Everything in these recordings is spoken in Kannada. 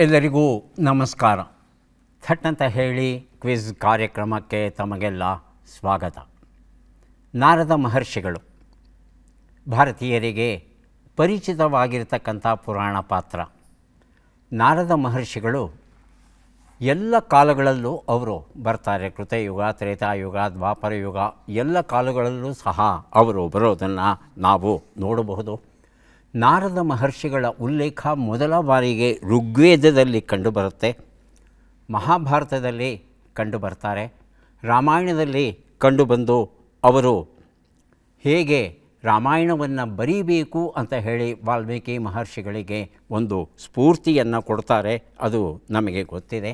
ಎಲ್ಲರಿಗೂ ನಮಸ್ಕಾರ. ಥಟ್ ಅಂತ ಹೇಳಿ ಕ್ವಿಜ್ ಕಾರ್ಯಕ್ರಮಕ್ಕೆ ತಮಗೆಲ್ಲ ಸ್ವಾಗತ. ನಾರದ ಮಹರ್ಷಿಗಳು ಭಾರತೀಯರಿಗೆ ಪರಿಚಿತವಾಗಿರ್ತಕ್ಕಂಥ ಪುರಾಣ ಪಾತ್ರ. ನಾರದ ಮಹರ್ಷಿಗಳು ಎಲ್ಲ ಕಾಲಗಳಲ್ಲೂ ಅವರು ಬರ್ತಾರೆ. ಕೃತಯುಗ, ತ್ರೇತಾಯುಗ, ದ್ವಾಪರ ಯುಗ ಎಲ್ಲ ಕಾಲಗಳಲ್ಲೂ ಸಹ ಅವರು ಬರೋದನ್ನು ನಾವು ನೋಡಬಹುದು. ನಾರದ ಮಹರ್ಷಿಗಳ ಉಲ್ಲೇಖ ಮೊದಲ ಬಾರಿಗೆ ಋಗ್ವೇದದಲ್ಲಿ ಕಂಡುಬರುತ್ತೆ, ಮಹಾಭಾರತದಲ್ಲಿ ಕಂಡುಬರ್ತಾರೆ, ರಾಮಾಯಣದಲ್ಲಿ ಕಂಡುಬಂದು ಅವರು ಹೇಗೆ ರಾಮಾಯಣವನ್ನು ಬರೀಬೇಕು ಅಂತ ಹೇಳಿ ವಾಲ್ಮೀಕಿ ಮಹರ್ಷಿಗಳಿಗೆ ಒಂದು ಸ್ಫೂರ್ತಿಯನ್ನು ಕೊಡ್ತಾರೆ, ಅದು ನಮಗೆ ಗೊತ್ತಿದೆ.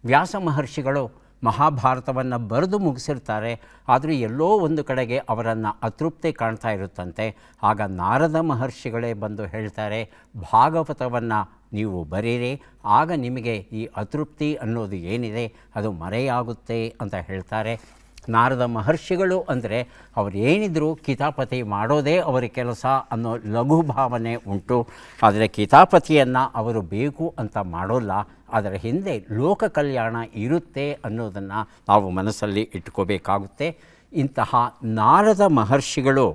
ವ್ಯಾಸ ಮಹರ್ಷಿಗಳು ಮಹಾಭಾರತವನ್ನು ಬರೆದು ಮುಗಿಸಿರ್ತಾರೆ, ಆದರೂ ಎಲ್ಲೋ ಒಂದು ಕಡೆಗೆ ಅವರನ್ನು ಅತೃಪ್ತಿ ಕಾಣ್ತಾ ಇರುತ್ತಂತೆ. ಆಗ ನಾರದ ಮಹರ್ಷಿಗಳೇ ಬಂದು ಹೇಳ್ತಾರೆ, ಭಾಗವತವನ್ನು ನೀವು ಬರೀರಿ, ಆಗ ನಿಮಗೆ ಈ ಅತೃಪ್ತಿ ಅನ್ನೋದು ಏನಿದೆ ಅದು ಮರೆಯಾಗುತ್ತೆ ಅಂತ ಹೇಳ್ತಾರೆ. ನಾರದ ಮಹರ್ಷಿಗಳು ಅಂದರೆ ಅವರೇನಿದ್ರು ಕಿತಾಪತಿ ಮಾಡೋದೇ ಅವರ ಕೆಲಸ ಅನ್ನೋ ಲಘು ಭಾವನೆ ಉಂಟು. ಆದರೆ ಕಿತಾಪತಿಯನ್ನು ಅವರು ಬೇಕು ಅಂತ ಮಾಡೋಲ್ಲ, ಅದರ ಹಿಂದೆ ಲೋಕ ಕಲ್ಯಾಣ ಇರುತ್ತೆ ಅನ್ನೋದನ್ನು ನಾವು ಮನಸ್ಸಲ್ಲಿ ಇಟ್ಕೋಬೇಕಾಗುತ್ತೆ. ಇಂತಹ ನಾರದ ಮಹರ್ಷಿಗಳು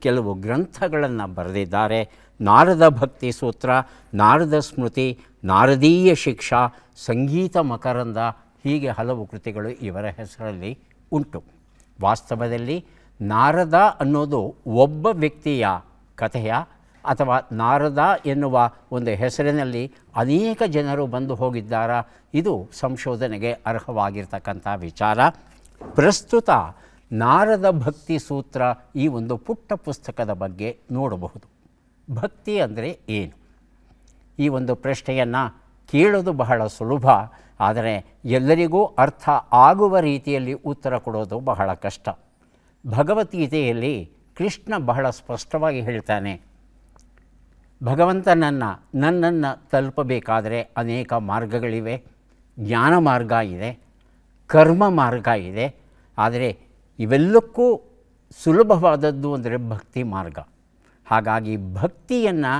ಕೆಲವು ಗ್ರಂಥಗಳನ್ನು ಬರೆದಿದ್ದಾರೆ. ನಾರದ ಭಕ್ತಿ ಸೂತ್ರ, ನಾರದ ಸ್ಮೃತಿ, ನಾರದೀಯ ಶಿಕ್ಷಾ, ಸಂಗೀತ ಮಕರಂದ, ಹೀಗೆ ಹಲವು ಕೃತಿಗಳು ಇವರ ಹೆಸರಲ್ಲಿ ಉಂಟು. ವಾಸ್ತವದಲ್ಲಿ ನಾರದ ಅನ್ನೋದು ಒಬ್ಬ ವ್ಯಕ್ತಿಯ ಕಥೆಯ ಅಥವಾ ನಾರದ ಎನ್ನುವ ಒಂದು ಹೆಸರಿನಲ್ಲಿ ಅನೇಕ ಜನರು ಬಂದು ಹೋಗಿದ್ದಾರಾ, ಇದು ಸಂಶೋಧನೆಗೆ ಅರ್ಹವಾಗಿರ್ತಕ್ಕಂಥ ವಿಚಾರ. ಪ್ರಸ್ತುತ ನಾರದ ಭಕ್ತಿ ಸೂತ್ರ ಈ ಒಂದು ಪುಟ್ಟ ಪುಸ್ತಕದ ಬಗ್ಗೆ ನೋಡಬಹುದು. ಭಕ್ತಿ ಅಂದರೆ ಏನು? ಈ ಒಂದು ಪ್ರಶ್ನೆಯನ್ನು ಕೇಳೋದು ಬಹಳ ಸುಲಭ, ಆದರೆ ಎಲ್ಲರಿಗೂ ಅರ್ಥ ಆಗುವ ರೀತಿಯಲ್ಲಿ ಉತ್ತರ ಕೊಡೋದು ಬಹಳ ಕಷ್ಟ. ಭಗವದ್ಗೀತೆಯಲ್ಲಿ ಕೃಷ್ಣ ಬಹಳ ಸ್ಪಷ್ಟವಾಗಿ ಹೇಳ್ತಾನೆ, ನನ್ನನ್ನು ತಲುಪಬೇಕಾದರೆ ಅನೇಕ ಮಾರ್ಗಗಳಿವೆ. ಜ್ಞಾನ ಮಾರ್ಗ ಇದೆ, ಕರ್ಮ ಮಾರ್ಗ ಇದೆ, ಆದರೆ ಇವೆಲ್ಲಕ್ಕೂ ಸುಲಭವಾದದ್ದು ಅಂದರೆ ಭಕ್ತಿ ಮಾರ್ಗ. ಹಾಗಾಗಿ ಭಕ್ತಿಯನ್ನು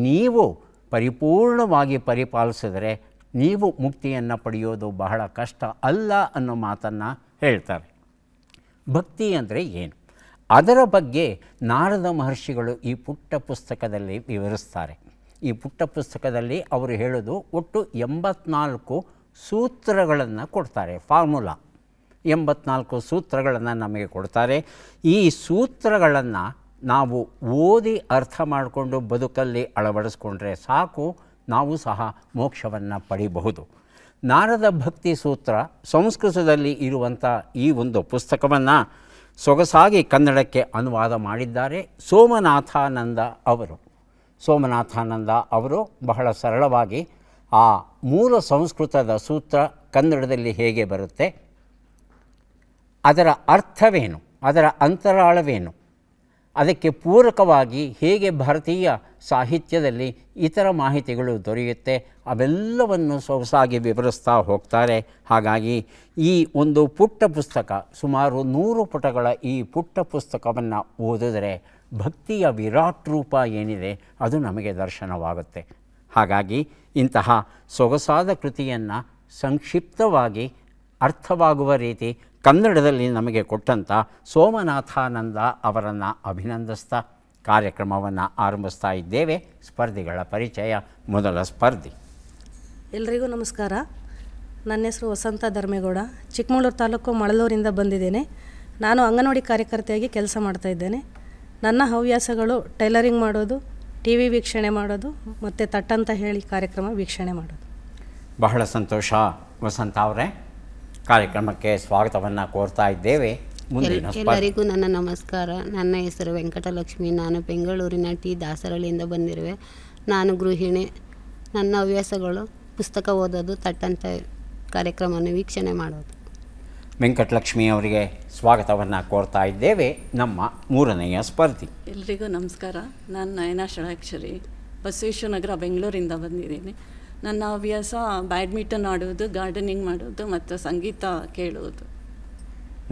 ನೀವು ಪರಿಪೂರ್ಣವಾಗಿ ಪರಿಪಾಲಿಸಿದರೆ ನೀವು ಮುಕ್ತಿಯನ್ನು ಪಡೆಯೋದು ಬಹಳ ಕಷ್ಟ ಅಲ್ಲ ಅನ್ನೋ ಮಾತನ್ನು ಹೇಳ್ತಾರೆ. ಭಕ್ತಿ ಅಂದರೆ ಏನು, ಅದರ ಬಗ್ಗೆ ನಾರದ ಮಹರ್ಷಿಗಳು ಈ ಪುಟ್ಟ ಪುಸ್ತಕದಲ್ಲಿ ವಿವರಿಸ್ತಾರೆ. ಈ ಪುಟ್ಟ ಪುಸ್ತಕದಲ್ಲಿ ಅವರು ಹೇಳೋದು ಒಟ್ಟು 84 ಸೂತ್ರಗಳನ್ನು ಕೊಡ್ತಾರೆ. ಫಾರ್ಮುಲಾ 84 ಸೂತ್ರಗಳನ್ನು ನಮಗೆ ಕೊಡ್ತಾರೆ. ಈ ಸೂತ್ರಗಳನ್ನು ನಾವು ಓದಿ ಅರ್ಥ ಮಾಡಿಕೊಂಡು ಬದುಕಲ್ಲಿ ಅಳವಡಿಸ್ಕೊಂಡ್ರೆ ಸಾಕು, ನಾವು ಸಹ ಮೋಕ್ಷವನ್ನು ಪಡೆಯಬಹುದು. ನಾರದ ಭಕ್ತಿ ಸೂತ್ರ ಸಂಸ್ಕೃತದಲ್ಲಿ ಇರುವಂಥ ಈ ಒಂದು ಪುಸ್ತಕವನ್ನು ಸೊಗಸಾಗಿ ಕನ್ನಡಕ್ಕೆ ಅನುವಾದ ಮಾಡಿದ್ದಾರೆ ಸೋಮನಾಥಾನಂದ ಅವರು. ಸೋಮನಾಥಾನಂದ ಅವರು ಬಹಳ ಸರಳವಾಗಿ ಆ ಮೂಲ ಸಂಸ್ಕೃತದ ಸೂತ್ರ ಕನ್ನಡದಲ್ಲಿ ಹೇಗೆ ಬರುತ್ತೆ, ಅದರ ಅರ್ಥವೇನು, ಅದರ ಅಂತರಾಳವೇನು, ಅದಕ್ಕೆ ಪೂರಕವಾಗಿ ಹೇಗೆ ಭಾರತೀಯ ಸಾಹಿತ್ಯದಲ್ಲಿ ಇತರ ಮಾಹಿತಿಗಳು ದೊರೆಯುತ್ತೆ, ಅವೆಲ್ಲವನ್ನು ಸೊಗಸಾಗಿ ವಿವರಿಸ್ತಾ ಹೋಗ್ತಾರೆ. ಹಾಗಾಗಿ ಈ ಒಂದು ಪುಟ್ಟ ಪುಸ್ತಕ, ಸುಮಾರು 100 ಪುಟಗಳ ಈ ಪುಟ್ಟ ಪುಸ್ತಕವನ್ನು ಓದಿದರೆ ಭಕ್ತಿಯ ವಿರಾಟ್ ರೂಪ ಏನಿದೆ ಅದು ನಮಗೆ ದರ್ಶನವಾಗುತ್ತೆ. ಹಾಗಾಗಿ ಇಂತಹ ಸೊಗಸಾದ ಕೃತಿಯನ್ನು ಸಂಕ್ಷಿಪ್ತವಾಗಿ ಅರ್ಥವಾಗುವ ರೀತಿ ಕನ್ನಡದಲ್ಲಿ ನಮಗೆ ಕೊಟ್ಟಂಥ ಸೋಮನಾಥಾನಂದ ಅವರನ್ನು ಅಭಿನಂದಿಸ್ತಾ ಕಾರ್ಯಕ್ರಮವನ್ನು ಆರಂಭಿಸ್ತಾ ಇದ್ದೇವೆ. ಸ್ಪರ್ಧಿಗಳ ಪರಿಚಯ. ಮೊದಲ ಸ್ಪರ್ಧಿ. ಎಲ್ರಿಗೂ ನಮಸ್ಕಾರ. ನನ್ನ ಹೆಸರು ವಸಂತ ಧರ್ಮೇಗೌಡ, ಚಿಕ್ಕಮಗಳೂರು ತಾಲೂಕು ಮಳಲೂರಿಂದ ಬಂದಿದ್ದೇನೆ. ನಾನು ಅಂಗನವಾಡಿ ಕಾರ್ಯಕರ್ತೆಯಾಗಿ ಕೆಲಸ ಮಾಡ್ತಾಯಿದ್ದೇನೆ. ನನ್ನ ಹವ್ಯಾಸಗಳು ಟೈಲರಿಂಗ್ ಮಾಡೋದು, ಟಿ ವಿ ವೀಕ್ಷಣೆ ಮಾಡೋದು ಮತ್ತು ತಟ್ಟಂತ ಹೇಳಿ ಕಾರ್ಯಕ್ರಮ ವೀಕ್ಷಣೆ ಮಾಡೋದು. ಬಹಳ ಸಂತೋಷ ವಸಂತ ಅವರೇ, ಕಾರ್ಯಕ್ರಮಕ್ಕೆ ಸ್ವಾಗತವನ್ನು ಕೋರ್ತಾ ಇದ್ದೇವೆ. ಎಲ್ಲರಿಗೂ ನನ್ನ ನಮಸ್ಕಾರ. ನನ್ನ ಹೆಸರು ವೆಂಕಟಲಕ್ಷ್ಮಿ. ನಾನು ಬೆಂಗಳೂರಿನ ಟಿ ದಾಸರಳ್ಳಿಯಿಂದ ಬಂದಿರುವೆ. ನಾನು ಗೃಹಿಣಿ. ನನ್ನ ಹವ್ಯಾಸಗಳು ಪುಸ್ತಕ ಓದೋದು, ತಟ್ಟಂತ ಕಾರ್ಯಕ್ರಮವನ್ನು ವೀಕ್ಷಣೆ ಮಾಡೋದು. ವೆಂಕಟಲಕ್ಷ್ಮಿ ಅವರಿಗೆ ಸ್ವಾಗತವನ್ನು ಕೋರ್ತಾ ಇದ್ದೇವೆ. ನಮ್ಮ ಮೂರನೆಯ ಸ್ಪರ್ಧಿ. ಎಲ್ರಿಗೂ ನಮಸ್ಕಾರ. ನಾನು ನಯನಾ ಷಡಾಕ್ಷರಿ, ಬಸವೇಶ್ವರ ನಗರ, ಬೆಂಗಳೂರಿಂದ ಬಂದಿದ್ದೀನಿ. ನನ್ನ ಹವ್ಯಾಸ ಬ್ಯಾಡ್ಮಿಂಟನ್ ಆಡೋದು, ಗಾರ್ಡನಿಂಗ್ ಮಾಡೋದು ಮತ್ತು ಸಂಗೀತ ಕೇಳುವುದು.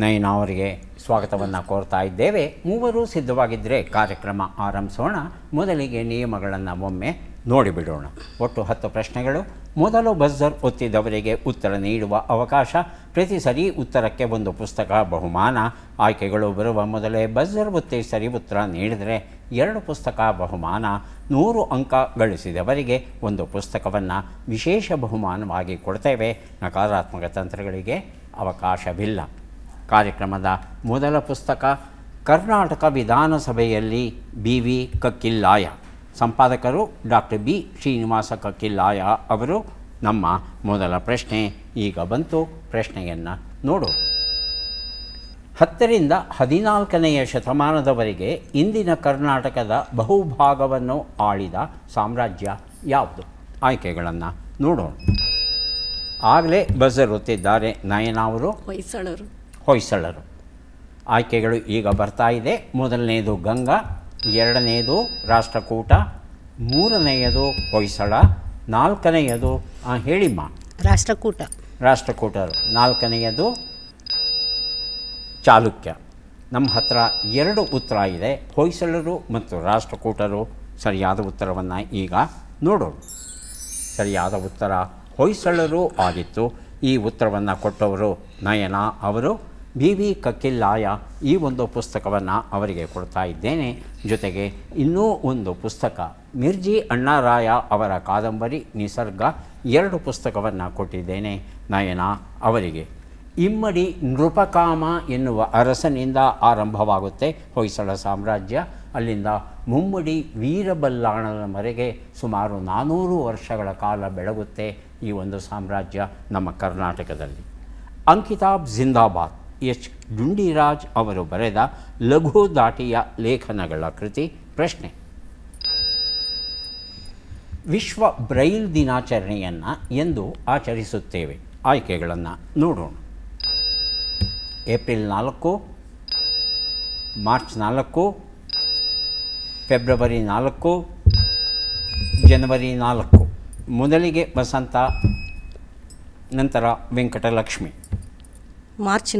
ನಯನಾ ಅವರಿಗೆ ಸ್ವಾಗತವನ್ನು ಕೋರ್ತಾ ಇದ್ದೇವೆ. ಮೂವರು ಸಿದ್ಧವಾಗಿದ್ದರೆ ಕಾರ್ಯಕ್ರಮ ಆರಂಭಿಸೋಣ. ಮೊದಲಿಗೆ ನಿಯಮಗಳನ್ನು ಒಮ್ಮೆ ನೋಡಿಬಿಡೋಣ. ಒಟ್ಟು 10 ಪ್ರಶ್ನೆಗಳು. ಮೊದಲು ಬಜರ್ ಒತ್ತಿದವರಿಗೆ ಉತ್ತರ ನೀಡುವ ಅವಕಾಶ. ಪ್ರತಿ ಸರಿ ಉತ್ತರಕ್ಕೆ ಒಂದು ಪುಸ್ತಕ ಬಹುಮಾನ. ಆಯ್ಕೆಗಳು ಬರುವ ಮೊದಲೇ ಬಜರ್ ಒತ್ತಿ ಸರಿ ಉತ್ತರ ನೀಡಿದರೆ 2 ಪುಸ್ತಕ ಬಹುಮಾನ. 100 ಅಂಕ ಗಳಿಸಿದವರಿಗೆ ಒಂದು ಪುಸ್ತಕವನ್ನು ವಿಶೇಷ ಬಹುಮಾನವಾಗಿ ಕೊಡ್ತೇವೆ. ನಕಾರಾತ್ಮಕ ತಂತ್ರಗಳಿಗೆ ಅವಕಾಶವಿಲ್ಲ. ಕಾರ್ಯಕ್ರಮದ ಮೊದಲ ಪುಸ್ತಕ ಕರ್ನಾಟಕ ವಿಧಾನಸಭೆಯಲ್ಲಿ BV ಕಕ್ಕಿಲ್ಲಾಯ. ಸಂಪಾದಕರು ಡಾಕ್ಟರ್ B ಶ್ರೀನಿವಾಸ ಕಕ್ಕಿಲ್ಲಾಯ ಅವರು. ನಮ್ಮ ಮೊದಲ ಪ್ರಶ್ನೆ ಈಗ ಬಂತು. ಪ್ರಶ್ನೆಯನ್ನು ನೋಡು. 10ರಿಂದ 14ನೇ ಶತಮಾನದವರೆಗೆ ಇಂದಿನ ಕರ್ನಾಟಕದ ಬಹುಭಾಗವನ್ನು ಆಳಿದ ಸಾಮ್ರಾಜ್ಯ ಯಾವುದು? ಆಯ್ಕೆಗಳನ್ನು ನೋಡೋಣ. ಆಗಲೇ ಬಜರ್ ಒತ್ತಿದ್ದಾರೆ ನಯನ ಅವರು. ಹೊಯ್ಸಳರು. ಆಯ್ಕೆಗಳು ಈಗ ಬರ್ತಾ ಇದೆ. ಮೊದಲನೆಯದು ಗಂಗಾ, 2ನೇದು ರಾಷ್ಟ್ರಕೂಟ, 3ನೇಯದು ಹೊಯ್ಸಳ, 4ನೇಯದು ಹೇಳಿಮ್ಮ. ರಾಷ್ಟ್ರಕೂಟರು. 4ನೇಯದು ಚಾಲುಕ್ಯ. ನಮ್ಮ ಹತ್ರ 2 ಉತ್ತರ ಇದೆ, ಹೊಯ್ಸಳರು ಮತ್ತು ರಾಷ್ಟ್ರಕೂಟರು. ಸರಿಯಾದ ಉತ್ತರವನ್ನು ಈಗ ನೋಡೋಣ. ಸರಿಯಾದ ಉತ್ತರ ಹೊಯ್ಸಳರು ಆಗಿತ್ತು. ಈ ಉತ್ತರವನ್ನು ಕೊಟ್ಟವರು ನಯನ ಅವರು. BV ಕಕ್ಕಿಲ್ಲಾಯ ಈ ಒಂದು ಪುಸ್ತಕವನ್ನು ಅವರಿಗೆ ಕೊಡ್ತಾ ಇದ್ದೇನೆ. ಜೊತೆಗೆ ಇನ್ನೂ ಒಂದು ಪುಸ್ತಕ ಮಿರ್ಜಿ ಅಣ್ಣಾರಾಯ ಅವರ ಕಾದಂಬರಿ ನಿಸರ್ಗ, 2 ಪುಸ್ತಕವನ್ನು ಕೊಟ್ಟಿದ್ದೇನೆ ನಯನ ಅವರಿಗೆ. ಇಮ್ಮಡಿ ನೃಪಕಾಮ ಎನ್ನುವ ಅರಸನಿಂದ ಆರಂಭವಾಗುತ್ತೆ ಹೊಯ್ಸಳ ಸಾಮ್ರಾಜ್ಯ. ಅಲ್ಲಿಂದ ಮುಮ್ಮಡಿ ವೀರಬಲ್ಲಾಳನವರೆಗೆ ಸುಮಾರು 400 ವರ್ಷಗಳ ಕಾಲ ಬೆಳಗುತ್ತೆ ಈ ಒಂದು ಸಾಮ್ರಾಜ್ಯ ನಮ್ಮ ಕರ್ನಾಟಕದಲ್ಲಿ. ಅಂಕಿತಾಬ್ ಜಿಂದಾಬಾದ್ H. ಡುಂಡಿರಾಜ್ ಅವರು ಬರೆದ ಲಘು ದಾಟಿಯ ಲೇಖನಗಳ ಕೃತಿ. ಪ್ರಶ್ನೆ: ವಿಶ್ವ ಬ್ರೈಲ್ ದಿನಾಚರಣೆಯನ್ನು ಎಂದು ಆಚರಿಸುತ್ತೇವೆ? ಆಯ್ಕೆಗಳನ್ನು ನೋಡೋಣ. ಏಪ್ರಿಲ್ 4, ಮಾರ್ಚ್ 4, ಫೆಬ್ರವರಿ 4, ಜನವರಿ 4. ಮೊದಲಿಗೆ ವಸಂತ, ನಂತರ ವೆಂಕಟಲಕ್ಷ್ಮಿ. ಮಾರ್ಚ್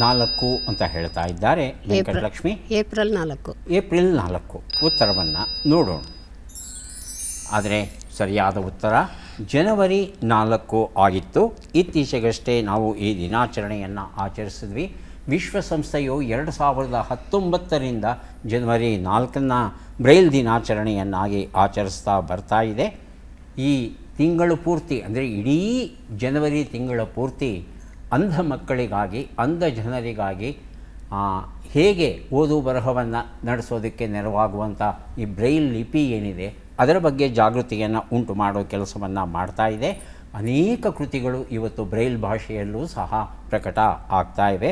4 ಅಂತ ಹೇಳ್ತಾ ಇದ್ದಾರೆ ವೆಂಕಟಲಕ್ಷ್ಮಿ. ಏಪ್ರಿಲ್ 4 ಉತ್ತರವನ್ನು ನೋಡೋಣ. ಆದರೆ ಸರಿಯಾದ ಉತ್ತರ ಜನವರಿ 4 ಆಗಿತ್ತು. ಇತ್ತೀಚೆಗಷ್ಟೇ ನಾವು ಈ ದಿನಾಚರಣೆಯನ್ನು ಆಚರಿಸಿದ್ವಿ. ವಿಶ್ವಸಂಸ್ಥೆಯು 2019ರಿಂದ ಜನವರಿ 4 ಬ್ರೈಲ್ ದಿನಾಚರಣೆಯನ್ನಾಗಿ ಆಚರಿಸ್ತಾ ಬರ್ತಾ ಇದೆ. ಈ ತಿಂಗಳು ಪೂರ್ತಿ ಅಂದರೆ ಇಡೀ ಜನವರಿ ತಿಂಗಳ ಪೂರ್ತಿ ಅಂಧ ಮಕ್ಕಳಿಗಾಗಿ, ಅಂಧ ಜನರಿಗಾಗಿ ಹೇಗೆ ಓದು ಬರಹವನ್ನು ನಡೆಸೋದಕ್ಕೆ ನೆರವಾಗುವಂಥ ಈ ಬ್ರೈಲ್ ಲಿಪಿ ಏನಿದೆ ಅದರ ಬಗ್ಗೆ ಜಾಗೃತಿಯನ್ನು ಉಂಟು ಮಾಡೋ ಕೆಲಸವನ್ನು ಮಾಡ್ತಾ ಇದೆ. ಅನೇಕ ಕೃತಿಗಳು ಇವತ್ತು ಬ್ರೈಲ್ ಭಾಷೆಯಲ್ಲೂ ಸಹ ಪ್ರಕಟ ಆಗ್ತಾ ಇವೆ.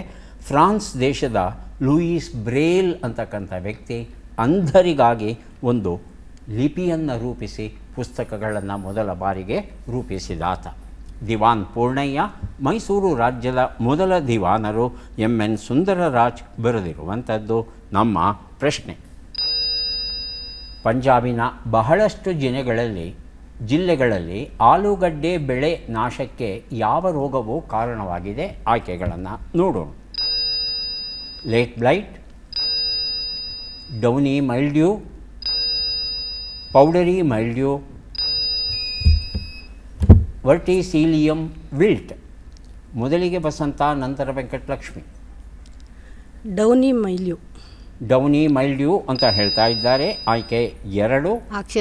ಫ್ರಾನ್ಸ್ ದೇಶದ ಲೂಯಿಸ್ ಬ್ರೇಲ್ ಅಂತಕ್ಕಂಥ ವ್ಯಕ್ತಿ ಅಂಧರಿಗಾಗಿ ಒಂದು ಲಿಪಿಯನ್ನು ರೂಪಿಸಿ ಪುಸ್ತಕಗಳನ್ನು ಮೊದಲ ಬಾರಿಗೆ ರೂಪಿಸಿದಾತ. ದಿವಾನ್ ಪೂರ್ಣಯ್ಯ, ಮೈಸೂರು ರಾಜ್ಯದ ಮೊದಲ ದಿವಾನರು MN ಸುಂದರರಾಜ್ ಬರೆದಿರುವಂಥದ್ದು ನಮ್ಮ ಪ್ರಶ್ನೆ. ಪಂಜಾಬಿನ ಬಹಳಷ್ಟು ಜಿಲ್ಲೆಗಳಲ್ಲಿ ಆಲೂಗಡ್ಡೆ ಬೆಳೆ ನಾಶಕ್ಕೆ ಯಾವ ರೋಗವು ಕಾರಣವಾಗಿದೆ? ಆಯ್ಕೆಗಳನ್ನು ನೋಡೋಣ. Late blight, downy mildew, powdery mildew, verticillium wilt. ಮೊದಲಿಗೆ ವಸಂತ, ನಂತರ ವೆಂಕಟಲಕ್ಷ್ಮಿ. ಡೌನಿ ಮೈಲ್ಡ್ಯೂ ಅಂತ ಹೇಳ್ತಾ ಇದ್ದಾರೆ. ಆಯ್ಕೆ 2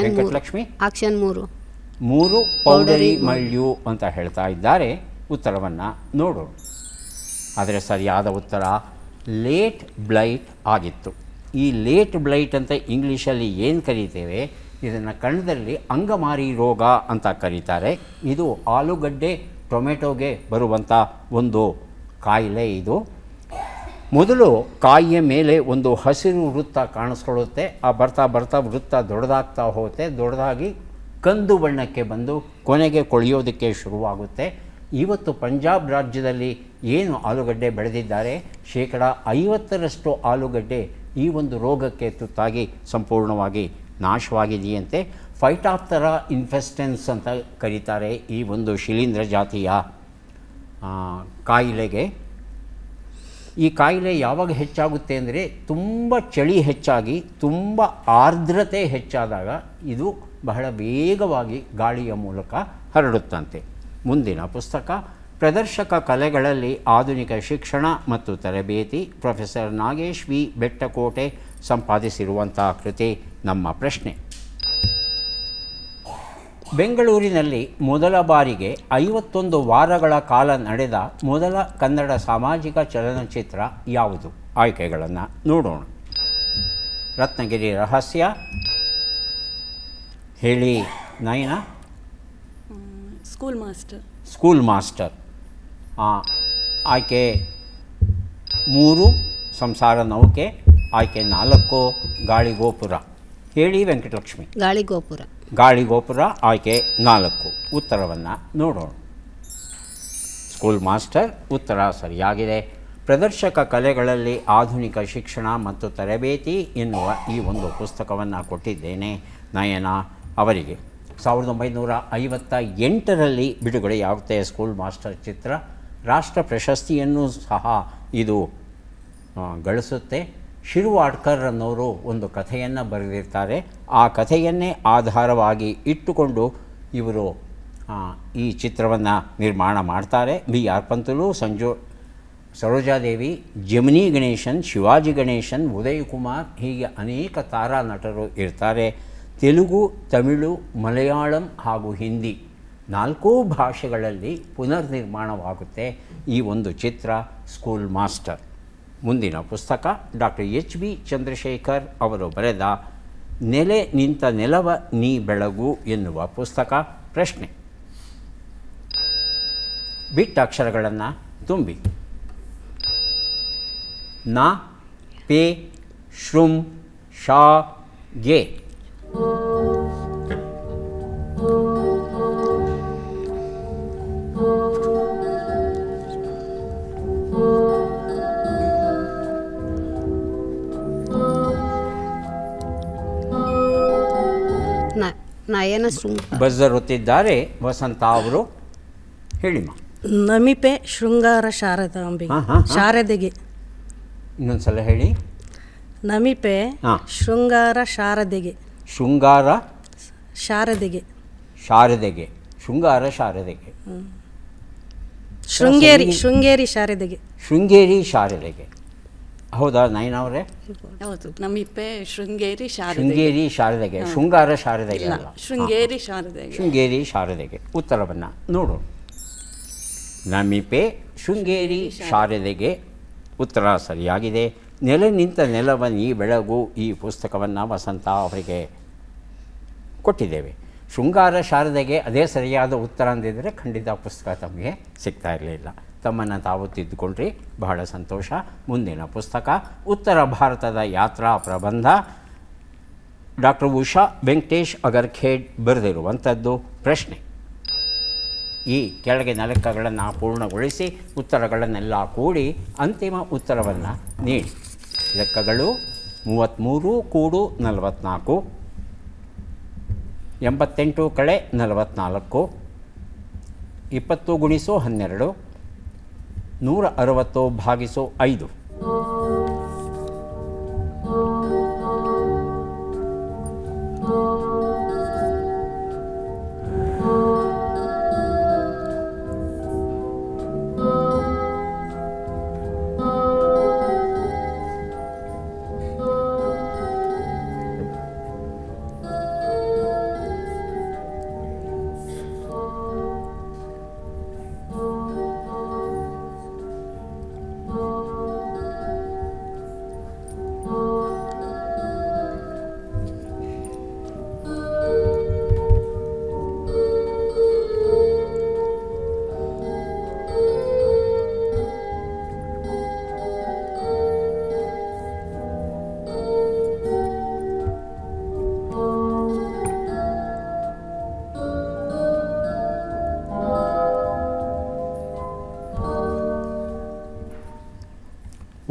ವೆಂಕಟಲಕ್ಷ್ಮಿ. ಆಪ್ಷನ್ 3 ಪೌಡರಿ ಮೈಲ್ಡ್ಯೂ ಅಂತ ಹೇಳ್ತಾ ಇದ್ದಾರೆ. ಉತ್ತರವನ್ನು ನೋಡೋಣ. ಆದರೆ ಸರಿಯಾದ ಉತ್ತರ ಲೇಟ್ ಬ್ಲೈಟ್ ಆಗಿತ್ತು. ಈ ಲೇಟ್ ಬ್ಲೈಟ್ ಅಂತ ಇಂಗ್ಲೀಷಲ್ಲಿ ಏನು ಕರೀತೇವೆ, ಇದನ್ನು ಕನ್ನಡದಲ್ಲಿ ಅಂಗಮಾರಿ ರೋಗ ಅಂತ ಕರೀತಾರೆ. ಇದು ಆಲೂಗಡ್ಡೆ, ಟೊಮೆಟೊಗೆ ಬರುವಂಥ ಒಂದು ಕಾಯಿಲೆ. ಇದು ಮೊದಲು ಕಾಯಿಯ ಮೇಲೆ ಒಂದು ಹಸಿರು ವೃತ್ತ ಕಾಣಿಸ್ಕೊಳ್ಳುತ್ತೆ. ಬರ್ತಾ ವೃತ್ತ ದೊಡ್ಡದಾಗ್ತಾ ಹೋಗುತ್ತೆ. ದೊಡ್ಡದಾಗಿ ಕಂದು ಬಣ್ಣಕ್ಕೆ ಬಂದು ಕೊನೆಗೆ ಕೊಳೆಯೋದಕ್ಕೆ ಶುರುವಾಗುತ್ತೆ. ಇವತ್ತು ಪಂಜಾಬ್ ರಾಜ್ಯದಲ್ಲಿ ಏನು ಆಲೂಗಡ್ಡೆ ಬೆಳೆದಿದ್ದಾರೆ, 50% ಆಲೂಗಡ್ಡೆ ಈ ಒಂದು ರೋಗಕ್ಕೆ ತುತ್ತಾಗಿ ಸಂಪೂರ್ಣವಾಗಿ ನಾಶವಾಗಿದೆಯಂತೆ. ಫೈಟಾಪ್ತರಾ ಇನ್ಫೆಸ್ಟೆನ್ಸ್ ಅಂತ ಕರೀತಾರೆ ಈ ಒಂದು ಶಿಲೀಂಧ್ರ ಜಾತಿಯ ಕಾಯಿಲೆಗೆ. ಈ ಕಾಯಿಲೆ ಯಾವಾಗ ಹೆಚ್ಚಾಗುತ್ತೆ ಅಂದರೆ ತುಂಬ ಚಳಿ ಹೆಚ್ಚಾಗಿ ತುಂಬ ಆರ್ದ್ರತೆ ಹೆಚ್ಚಾದಾಗ ಇದು ಬಹಳ ವೇಗವಾಗಿ ಗಾಳಿಯ ಮೂಲಕ ಹರಡುತ್ತಂತೆ. ಮುಂದಿನ ಪುಸ್ತಕ ಪ್ರದರ್ಶಕ ಕಲೆಗಳಲ್ಲಿ ಆಧುನಿಕ ಶಿಕ್ಷಣ ಮತ್ತು ತರಬೇತಿ, ಪ್ರೊಫೆಸರ್ ನಾಗೇಶ್ ವಿ ಬೆಟ್ಟಕೋಟೆ ಸಂಪಾದಿಸಿರುವಂಥ ಕೃತಿ. ನಮ್ಮ ಪ್ರಶ್ನೆ: ಬೆಂಗಳೂರಿನಲ್ಲಿ ಮೊದಲ ಬಾರಿಗೆ 51 ವಾರಗಳ ಕಾಲ ನಡೆದ ಮೊದಲ ಕನ್ನಡ ಸಾಮಾಜಿಕ ಚಲನಚಿತ್ರ ಯಾವುದು? ಆಯ್ಕೆಗಳನ್ನು ನೋಡೋಣ. ರತ್ನಗಿರಿ ರಹಸ್ಯ, ಹೇಳಿ Nayana. School master. School master. ಆಯ್ಕೆ 3 ಸಂಸಾರ ನೌಕೆ. ಆಯ್ಕೆ 4 ಗಾಳಿಗೋಪುರ. ಹೇಳಿ ವೆಂಕಟಲಕ್ಷ್ಮಿ. ಗಾಳಿಗೋಪುರ. ಗಾಳಿಗೋಪುರ ಆಯ್ಕೆ 4. ಉತ್ತರವನ್ನು ನೋಡೋಣ. ಸ್ಕೂಲ್ ಮಾಸ್ಟರ್ ಉತ್ತರ ಸರಿಯಾಗಿದೆ. ಪ್ರದರ್ಶಕ ಕಲೆಗಳಲ್ಲಿ ಆಧುನಿಕ ಶಿಕ್ಷಣ ಮತ್ತು ತರಬೇತಿ ಎನ್ನುವ ಈ ಒಂದು ಪುಸ್ತಕವನ್ನು ಕೊಟ್ಟಿದ್ದೇನೆ ನಯನ ಅವರಿಗೆ. 1958ರಲ್ಲಿ ಬಿಡುಗಡೆಯಾಗುತ್ತೆ ಸ್ಕೂಲ್ ಮಾಸ್ಟರ್ ಚಿತ್ರ. ರಾಷ್ಟ್ರ ಪ್ರಶಸ್ತಿಯನ್ನು ಸಹ ಇದು ಗಳಿಸುತ್ತೆ. ಶಿರ್ವಾಡ್ಕರ್ ಅನ್ನೋರು ಒಂದು ಕಥೆಯನ್ನು ಬರೆದಿರ್ತಾರೆ. ಆ ಕಥೆಯನ್ನೇ ಆಧಾರವಾಗಿ ಇಟ್ಟುಕೊಂಡು ಇವರು ಈ ಚಿತ್ರವನ್ನು ನಿರ್ಮಾಣ ಮಾಡ್ತಾರೆ. BR ಪಂತುಲು, ಸರೋಜಾದೇವಿ, ಜಮಿನಿ ಗಣೇಶನ್, ಶಿವಾಜಿ ಗಣೇಶನ್, ಉದಯ್ ಕುಮಾರ್, ಹೀಗೆ ಅನೇಕ ತಾರಾ ನಟರು ಇರ್ತಾರೆ. ತೆಲುಗು, ತಮಿಳು, ಮಲಯಾಳಂ ಹಾಗೂ ಹಿಂದಿ 4 ಭಾಷೆಗಳಲ್ಲಿ ಪುನರ್ನಿರ್ಮಾಣವಾಗುತ್ತೆ ಈ ಒಂದು ಚಿತ್ರ ಸ್ಕೂಲ್ ಮಾಸ್ಟರ್. ಮುಂದಿನ ಪುಸ್ತಕ ಡಾಕ್ಟರ್ HB ಚಂದ್ರಶೇಖರ್ ಅವರು ಬರೆದ ನೆಲೆ ನಿಂತ ನೆಲವ ನೀ ಬೆಳಗು ಎನ್ನುವ ಪುಸ್ತಕ. ಪ್ರಶ್ನೆ: ಬಿಟ್ಟ ಅಕ್ಷರಗಳನ್ನು ತುಂಬಿ. ನ, ಪೆ, ಶೃಂ, ಶಾ, ಗೆ. ನಯನ ಶೃಂಗ. ಬಜರ್ ಒತ್ತಿದ್ದಾರೆ ವಸಂತ ಅವರು. ಹೇಳಿಮ್ಮ. ನಮಿಪೆ ಶೃಂಗಾರ ಶಾರದಾಂಬೆಗೆ. ಶಾರದೆಗೆ. ಇನ್ನೊಂದು ಸಲ ಹೇಳಿ. ನಮಿಪೆ ಶೃಂಗಾರ ಶಾರದೆಗೆ. ಶೃಂಗಾರ ಶಾರದೆಗೆ. ಶಾರದೆಗೆ. ಶೃಂಗಾರ ಶಾರದೆಗೆ. ಶೃಂಗೇರಿ. ಶೃಂಗೇರಿ ಶಾರದೆಗೆ. ಶೃಂಗೇರಿ ಶಾರದೆಗೆ. ಹೌದಾ ನಯನ ಅವರೇ? ಹೌದು. ನಮಿಪೆ ಶೃಂಗೇರಿ ಶಾರದೆ. ಶೃಂಗೇರಿ ಶಾರದೆಗೆ. ಶೃಂಗಾರ ಶಾರದೆಗೆ ಅಲ್ಲ, ಶೃಂಗೇರಿ ಶಾರದೆಗೆ. ಶೃಂಗೇರಿ ಶಾರದೆಗೆ. ಉತ್ತರವನ್ನು ನೋಡೋಣ. ನಮಿಪೆ ಶೃಂಗೇರಿ ಶಾರದೆಗೆ ಉತ್ತರ ಸರಿಯಾಗಿದೆ. ನೆಲೆ ನಿಂತ ನೆಲವ ನೀ ಬೆಳಗು ಈ ಪುಸ್ತಕವನ್ನು ವಸಂತ ಅವರಿಗೆ ಕೊಟ್ಟಿದ್ದೇವೆ. ಶೃಂಗಾರ ಶಾರದೆಗೆ ಅದೇ ಸರಿಯಾದ ಉತ್ತರ ಅಂದಿದ್ದರೆ ಖಂಡಿತ ಪುಸ್ತಕ ತಮಗೆ ಸಿಗ್ತಾ ಇರಲಿಲ್ಲ. ತಮ್ಮನ್ನು ತಾವು ತಿದ್ದುಕೊಂಡ್ರಿ, ಬಹಳ ಸಂತೋಷ. ಮುಂದಿನ ಪುಸ್ತಕ ಉತ್ತರ ಭಾರತದ ಯಾತ್ರಾ ಪ್ರಬಂಧ. ಡಾಕ್ಟರ್ ಉಷಾ ವೆಂಕಟೇಶ್ ಅಗರ್ಖೇಡ್ ಬರೆದಿರುವಂಥದ್ದು. ಪ್ರಶ್ನೆ: ಈ ಕೆಳಗಿನ ಲೆಕ್ಕಗಳನ್ನು ಪೂರ್ಣಗೊಳಿಸಿ ಉತ್ತರಗಳನ್ನೆಲ್ಲ ಕೂಡಿ ಅಂತಿಮ ಉತ್ತರವನ್ನು ನೀಡಿ. ಲೆಕ್ಕಗಳು: 33 ಕೂಡು 44, 88 ಕಳೆ 44, 20 ಗುಣಿಸು 12, 160 ಭಾಗಿಸು 5.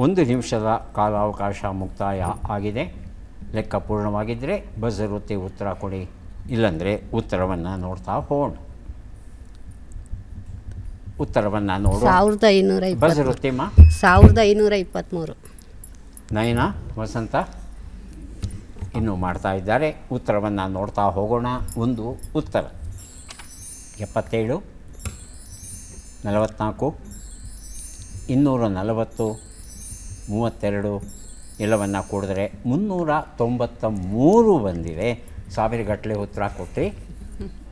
ಒಂದು ನಿಮಿಷದ ಕಾಲಾವಕಾಶ ಮುಕ್ತಾಯ ಆಗಿದೆ. ಲೆಕ್ಕ ಪೂರ್ಣವಾಗಿದ್ದರೆ ಬಜರ್ ಒತ್ತಿ ಉತ್ತರ ಕೊಡಿ, ಇಲ್ಲಂದರೆ ಉತ್ತರವನ್ನು ನೋಡ್ತಾ ಹೋಗೋಣ. ಉತ್ತರವನ್ನು ನೋಡು. 1523. ಬಸರುತ್ತಿಮ್ಮ. 1523. ನಯನ, ವಸಂತ ಇನ್ನೂ ಮಾಡ್ತಾ ಇದ್ದಾರೆ. ಉತ್ತರವನ್ನು ನೋಡ್ತಾ ಹೋಗೋಣ. ಒಂದು ಉತ್ತರ 77, 44, 240, 32 ಎಲ್ಲವನ್ನು ಕೂಡಿದ್ರೆ 393 ಬಂದಿದೆ. ಸಾವಿರಗಟ್ಟಲೆ ಉತ್ತರ ಕೊಟ್ಟು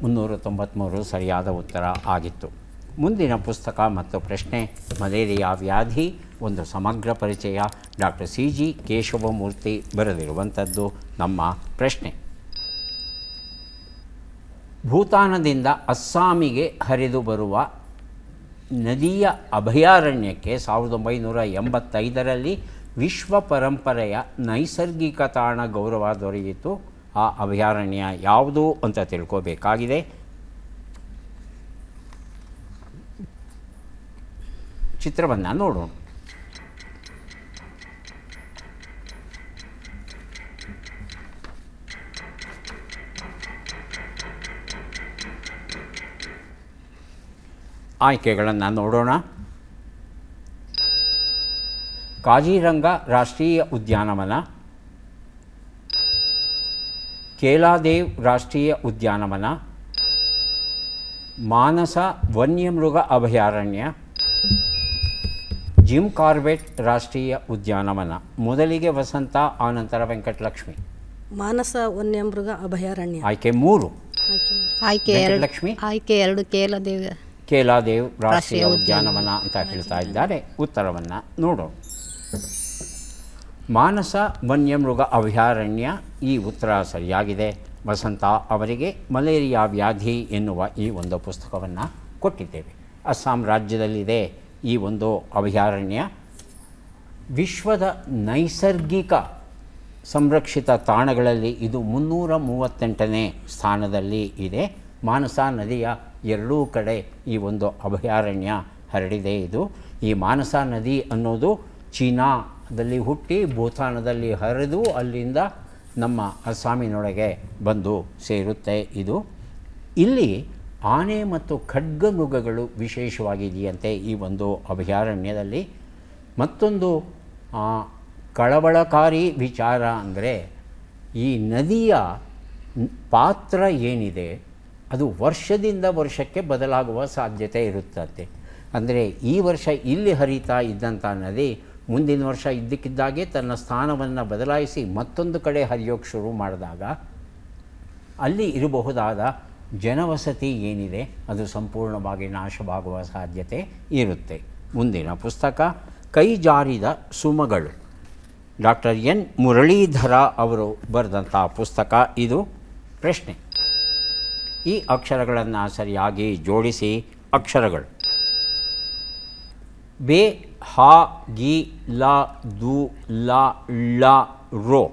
393 ಸರಿಯಾದ ಉತ್ತರ ಆಗಿತ್ತು. ಮುಂದಿನ ಪುಸ್ತಕ ಮತ್ತು ಪ್ರಶ್ನೆ ಮಲೇರಿಯಾ ವ್ಯಾಧಿ ಒಂದು ಸಮಗ್ರ ಪರಿಚಯ. ಡಾಕ್ಟರ್ CG ಕೇಶವಮೂರ್ತಿ ಬರೆದಿರುವಂಥದ್ದು ನಮ್ಮ ಪ್ರಶ್ನೆ. ಭೂತಾನದಿಂದ ಅಸ್ಸಾಮಿಗೆ ಹರಿದು ಬರುವ ನದಿಯ ಅಭಯಾರಣ್ಯಕ್ಕೆ 1985ರಲ್ಲಿ ವಿಶ್ವ ಪರಂಪರೆಯ ನೈಸರ್ಗಿಕ ತಾಣ ಗೌರವ ದೊರೆಯಿತು. ಆ ಅಭಯಾರಣ್ಯ ಯಾವುದು ಅಂತ ತಿಳ್ಕೋಬೇಕಾಗಿದೆ. ಚಿತ್ರವನ್ನು ನೋಡೋಣ. ಆಯ್ಕೆಗಳನ್ನು ನೋಡೋಣ. ಕಾಜಿರಂಗ ರಾಷ್ಟ್ರೀಯ ಉದ್ಯಾನವನ, ಕೇಲಾದೇವ್ ರಾಷ್ಟ್ರೀಯ ಉದ್ಯಾನವನ, ಮಾನಸ ವನ್ಯಮೃಗ ಅಭಯಾರಣ್ಯ, ಜಿಮ್ ಕಾರ್ಬೆಟ್ ರಾಷ್ಟ್ರೀಯ ಉದ್ಯಾನವನ. ಮೊದಲಿಗೆ ವಸಂತ, ಆನಂತರ ವೆಂಕಟಲಕ್ಷ್ಮಿ. ಮಾನಸ ವನ್ಯಮೃಗ ಅಭಯಾರಣ್ಯ. ಆಯ್ಕೆ 3. ಆಯ್ಕೆ 2. ಲಕ್ಷ್ಮಿ. ಆಯ್ಕೆ 2 ಕೇಲದೇವ. ಕೇಲಾದೇವ್ ರಾಷ್ಟ್ರೀಯ ಉದ್ಯಾನವನ ಅಂತ ಹೇಳ್ತಾ ಇದ್ದಾರೆ. ಉತ್ತರವನ್ನು ನೋಡೋಣ. ಮಾನಸ ವನ್ಯಮೃಗ ಅಭಯಾರಣ್ಯ ಈ ಉತ್ತರ ಸರಿಯಾಗಿದೆ. ವಸಂತ ಅವರಿಗೆ ಮಲೇರಿಯಾ ವ್ಯಾಧಿ ಎನ್ನುವ ಈ ಒಂದು ಪುಸ್ತಕವನ್ನು ಕೊಟ್ಟಿದ್ದೇವೆ. ಅಸ್ಸಾಂ ರಾಜ್ಯದಲ್ಲಿದೆ ಈ ಒಂದು ಅಭಯಾರಣ್ಯ. ವಿಶ್ವದ ನೈಸರ್ಗಿಕ ಸಂರಕ್ಷಿತ ತಾಣಗಳಲ್ಲಿ ಇದು 338ನೇ ಸ್ಥಾನದಲ್ಲಿ ಇದೆ. ಮಾನಸ ನದಿಯ ಎರಡೂ ಕಡೆ ಈ ಒಂದು ಅಭಯಾರಣ್ಯ ಹರಡಿದೆ. ಈ ಮಾನಸ ನದಿ ಅನ್ನೋದು ಚೀನಾದಲ್ಲಿ ಹುಟ್ಟಿ ಭೂತಾನದಲ್ಲಿ ಹರಿದು ಅಲ್ಲಿಂದ ನಮ್ಮ ಅಸ್ಸಾಮಿನೊಳಗೆ ಬಂದು ಸೇರುತ್ತೆ. ಇಲ್ಲಿ ಆನೆ ಮತ್ತು ಖಡ್ಗಮೃಗಗಳು ವಿಶೇಷವಾಗಿದೆಯಂತೆ ಈ ಒಂದು ಅಭಯಾರಣ್ಯದಲ್ಲಿ. ಮತ್ತೊಂದು ಕಳವಳಕಾರಿ ವಿಚಾರ ಅಂದರೆ ಈ ನದಿಯ ಪಾತ್ರ ಏನಿದೆ ಅದು ವರ್ಷದಿಂದ ವರ್ಷಕ್ಕೆ ಬದಲಾಗುವ ಸಾಧ್ಯತೆ ಇರುತ್ತದೆ. ಅಂದರೆ ಈ ವರ್ಷ ಇಲ್ಲಿ ಹರಿತಾ ಇದ್ದಂಥ ನದಿ ಮುಂದಿನ ವರ್ಷ ಇದ್ದಕ್ಕಿದ್ದಾಗೆ ತನ್ನ ಸ್ಥಾನವನ್ನು ಬದಲಾಯಿಸಿ ಮತ್ತೊಂದು ಕಡೆ ಹರಿಯೋಕ್ಕೆ ಶುರು ಮಾಡಿದಾಗ ಅಲ್ಲಿ ಇರಬಹುದಾದ ಜನವಸತಿ ಏನಿದೆ ಅದು ಸಂಪೂರ್ಣವಾಗಿ ನಾಶವಾಗುವ ಸಾಧ್ಯತೆ ಇರುತ್ತೆ. ಮುಂದಿನ ಪುಸ್ತಕ ಕೈ ಜಾರಿದ ಸುಮಗಳು. ಡಾಕ್ಟರ್ ಎನ್ ಮುರಳೀಧರ ಅವರು ಬರೆದಂಥ ಪುಸ್ತಕ ಇದು. ಪ್ರಶ್ನೆ: ಈ ಅಕ್ಷರಗಳನ್ನು ಸರಿಯಾಗಿ ಜೋಡಿಸಿ. ಅಕ್ಷರಗಳು: ಬೆ, ಹಾ, ಗಿ, ಲ, ದು, ಲ, ಳ, ರೋ.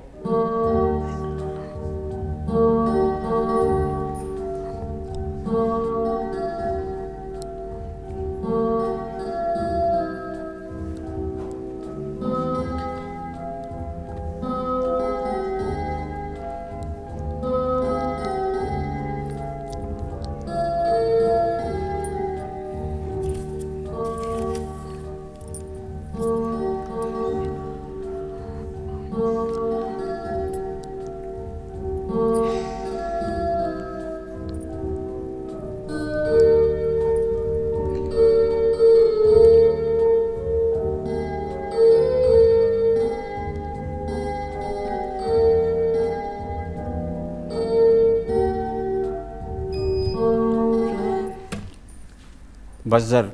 ಬಜರ್